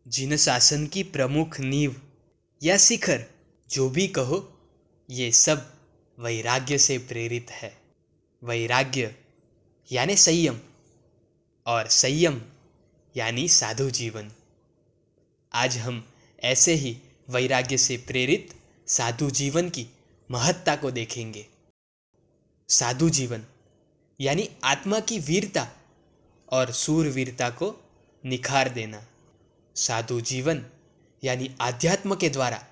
जिन शासन की प्रमुख नींव या शिखर जो भी कहो, ये सब वैराग्य से प्रेरित है। वैराग्य यानी संयम, और संयम यानी साधु जीवन। आज हम ऐसे ही वैराग्य से प्रेरित साधु जीवन की महत्ता को देखेंगे। साधु जीवन यानी आत्मा की वीरता और सूरवीरता को निखार देना। साधु जीवन यानी आध्यात्म के द्वारा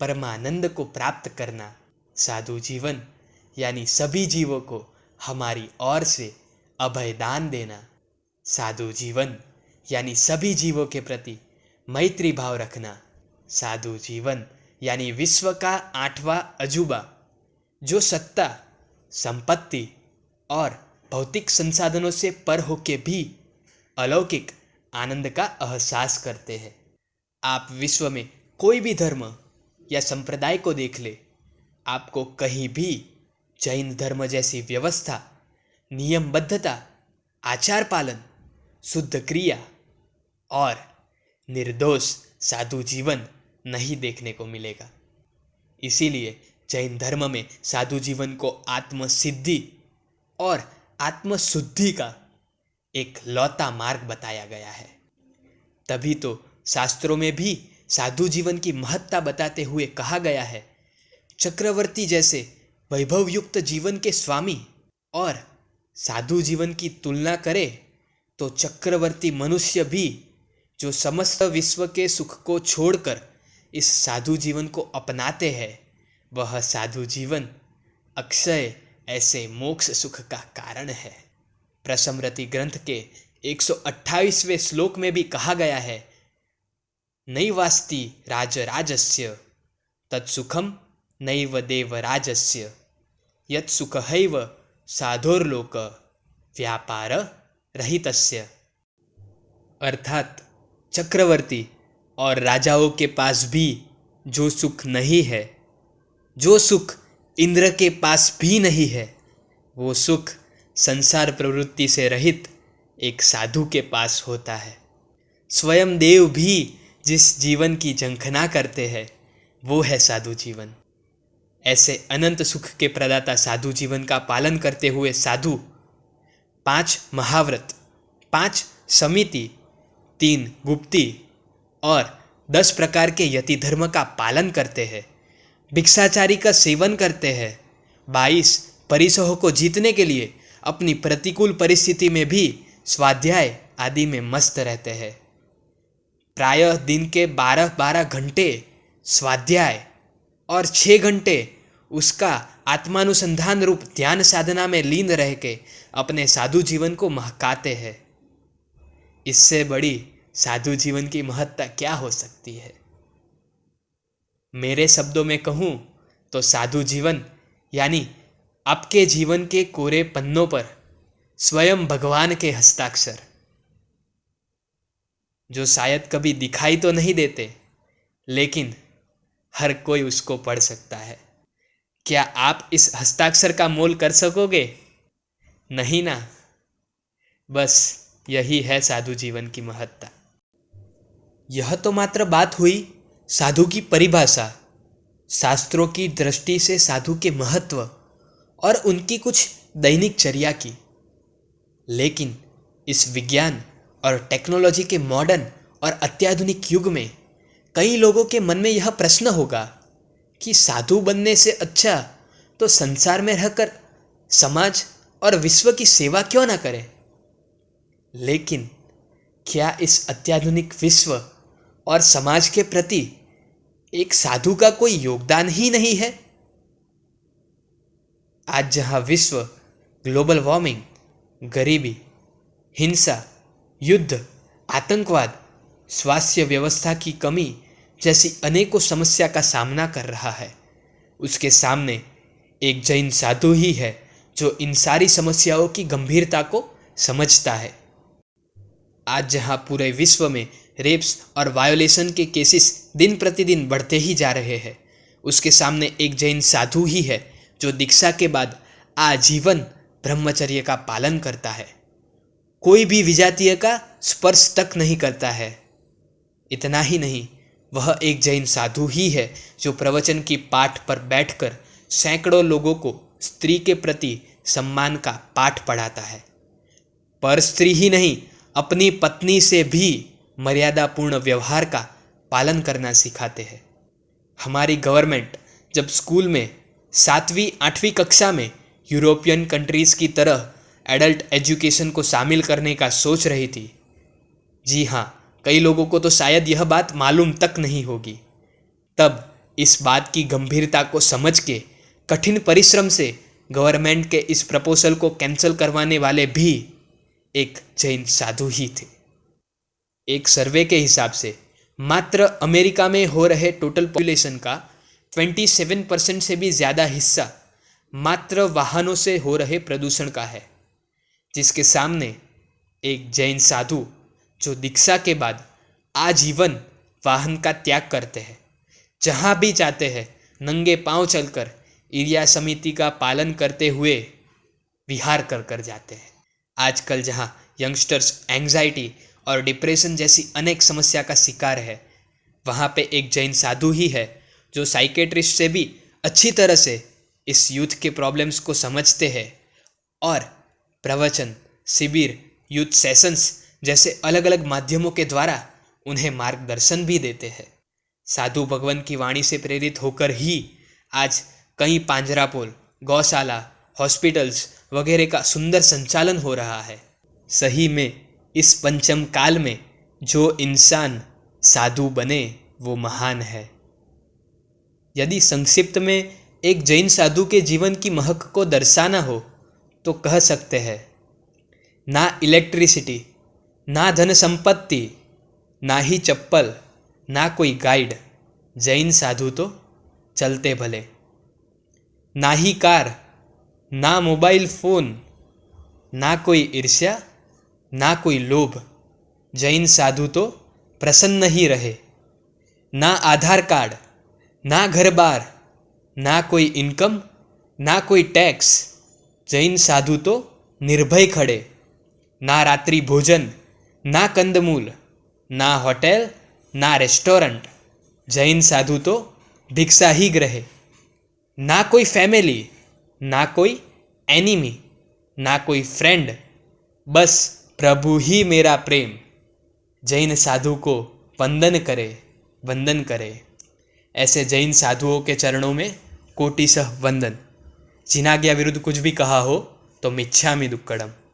परमानंद को प्राप्त करना। साधु जीवन यानी सभी जीवों को हमारी ओर से अभयदान देना। साधु जीवन यानी सभी जीवों के प्रति मैत्री भाव रखना। साधु जीवन यानी विश्व का 8वां अजूबा, जो सत्ता, संपत्ति और भौतिक संसाधनों से पर होके भी अलौकिक आनंद का एहसास करते हैं। आप विश्व में कोई भी धर्म या संप्रदाय को देख ले, आपको कहीं भी जैन धर्म जैसी व्यवस्था, नियमबद्धता, आचार पालन, शुद्ध क्रिया और निर्दोष साधु जीवन नहीं देखने को मिलेगा। इसीलिए जैन धर्म में साधु जीवन को आत्मसिद्धि और आत्मशुद्धि का एक लौता मार्ग बताया गया है। तभी तो शास्त्रों में भी साधु जीवन की महत्ता बताते हुए कहा गया है, चक्रवर्ती जैसे वैभवयुक्त जीवन के स्वामी और साधु जीवन की तुलना करे तो चक्रवर्ती मनुष्य भी, जो समस्त विश्व के सुख को छोड़कर इस साधु जीवन को अपनाते हैं, वह साधु जीवन अक्षय ऐसे मोक्ष सुख का कारण है। प्रसमृति ग्रंथ के 128वें श्लोक में भी कहा गया है, नैवास्ति राजराजस्य तत्सुखम नैव देवराजस्य यत् सुखैव साधोर्लोक व्यापार रहितस्य। अर्थात चक्रवर्ती और राजाओं के पास भी जो सुख नहीं है, जो सुख इंद्र के पास भी नहीं है, वो सुख संसार प्रवृत्ति से रहित एक साधु के पास होता है। स्वयं देव भी जिस जीवन की झंखना करते हैं, वो है साधु जीवन। ऐसे अनंत सुख के प्रदाता साधु जीवन का पालन करते हुए साधु 5 महाव्रत, 5 समिति, 3 गुप्ती और 10 प्रकार के यति धर्म का पालन करते हैं, भिक्षाचारी का सेवन करते हैं, 22 परिसहों को जीतने के लिए अपनी प्रतिकूल परिस्थिति में भी स्वाध्याय आदि में मस्त रहते हैं। प्रायः दिन के 12-12 घंटे स्वाध्याय और 6 घंटे उसका आत्मानुसंधान रूप ध्यान साधना में लीन रह के अपने साधु जीवन को महकाते हैं। इससे बड़ी साधु जीवन की महत्ता क्या हो सकती है? मेरे शब्दों में कहूँ तो साधु जीवन यानी आपके जीवन के कोरे पन्नों पर स्वयं भगवान के हस्ताक्षर, जो शायद कभी दिखाई तो नहीं देते, लेकिन हर कोई उसको पढ़ सकता है। क्या आप इस हस्ताक्षर का मोल कर सकोगे? नहीं ना। बस यही है साधु जीवन की महत्ता। यह तो मात्र बात हुई साधु की परिभाषा, शास्त्रों की दृष्टि से साधु के महत्व और उनकी कुछ दैनिक चर्या की। लेकिन इस विज्ञान और टेक्नोलॉजी के मॉडर्न और अत्याधुनिक युग में कई लोगों के मन में यह प्रश्न होगा कि साधु बनने से अच्छा तो संसार में रहकर समाज और विश्व की सेवा क्यों ना करें। लेकिन क्या इस अत्याधुनिक विश्व और समाज के प्रति एक साधु का कोई योगदान ही नहीं है? आज जहां विश्व ग्लोबल वार्मिंग, गरीबी, हिंसा, युद्ध, आतंकवाद, स्वास्थ्य व्यवस्था की कमी जैसी अनेकों समस्या का सामना कर रहा है, उसके सामने एक जैन साधु ही है जो इन सारी समस्याओं की गंभीरता को समझता है। आज जहां पूरे विश्व में रेप्स और वायोलेशन के केसेस दिन प्रतिदिन बढ़ते ही जा रहे हैं, उसके सामने एक जैन साधु ही है जो दीक्षा के बाद आजीवन ब्रह्मचर्य का पालन करता है, कोई भी विजातीय का स्पर्श तक नहीं करता है। इतना ही नहीं, वह एक जैन साधु ही है जो प्रवचन की पाठ पर बैठकर सैकड़ों लोगों को स्त्री के प्रति सम्मान का पाठ पढ़ाता है। पर स्त्री ही नहीं, अपनी पत्नी से भी मर्यादापूर्ण व्यवहार का पालन करना सिखाते हैं। हमारी गवर्नमेंट जब स्कूल में 7वीं 8वीं कक्षा में यूरोपियन कंट्रीज़ की तरह एडल्ट एजुकेशन को शामिल करने का सोच रही थी, जी हाँ, कई लोगों को तो शायद यह बात मालूम तक नहीं होगी, तब इस बात की गंभीरता को समझ के कठिन परिश्रम से गवर्नमेंट के इस प्रपोजल को कैंसिल करवाने वाले भी एक जैन साधु ही थे। एक सर्वे के हिसाब से मात्र अमेरिका में हो रहे टोटल पॉपुलेशन का 27% से भी ज़्यादा हिस्सा मात्र वाहनों से हो रहे प्रदूषण का है, जिसके सामने एक जैन साधु जो दीक्षा के बाद आजीवन वाहन का त्याग करते हैं, जहाँ भी जाते हैं नंगे पांव चलकर एरिया समिति का पालन करते हुए विहार कर कर जाते हैं। आजकल जहाँ यंगस्टर्स एंग्जाइटी और डिप्रेशन जैसी अनेक समस्या का शिकार है, वहाँ पे एक जैन साधु ही है जो साइकेट्रिस्ट से भी अच्छी तरह से इस यूथ के प्रॉब्लम्स को समझते हैं और प्रवचन, शिविर, यूथ सेशंस जैसे अलग अलग माध्यमों के द्वारा उन्हें मार्गदर्शन भी देते हैं। साधु भगवान की वाणी से प्रेरित होकर ही आज कई पांजरापोल, गौशाला, हॉस्पिटल्स वगैरह का सुंदर संचालन हो रहा है। सही में इस पंचम काल में जो इंसान साधु बने वो महान है। यदि संक्षिप्त में एक जैन साधु के जीवन की महक को दर्शाना हो तो कह सकते हैं, ना इलेक्ट्रिसिटी, ना धन संपत्ति, ना ही चप्पल, ना कोई गाइड, जैन साधु तो चलते भले। ना ही कार, ना मोबाइल फ़ोन, ना कोई ईर्ष्या, ना कोई लोभ, जैन साधु तो प्रसन्न ही रहे। ना आधार कार्ड, ना घर बार, ना कोई इनकम, ना कोई टैक्स, जैन साधु तो निर्भय खड़े। ना रात्रि भोजन, ना कंदमूल, ना होटल, ना रेस्टोरेंट, जैन साधु तो भिक्षा ही ग्रहे। ना कोई फैमिली, ना कोई एनिमी, ना कोई फ्रेंड, बस प्रभु ही मेरा प्रेम, जैन साधु को वंदन करे। ऐसे जैन साधुओं के चरणों में कोटिशः वंदन। जिनाज्ञा विरुद्ध कुछ भी कहा हो तो मिच्छामि दुक्कडम।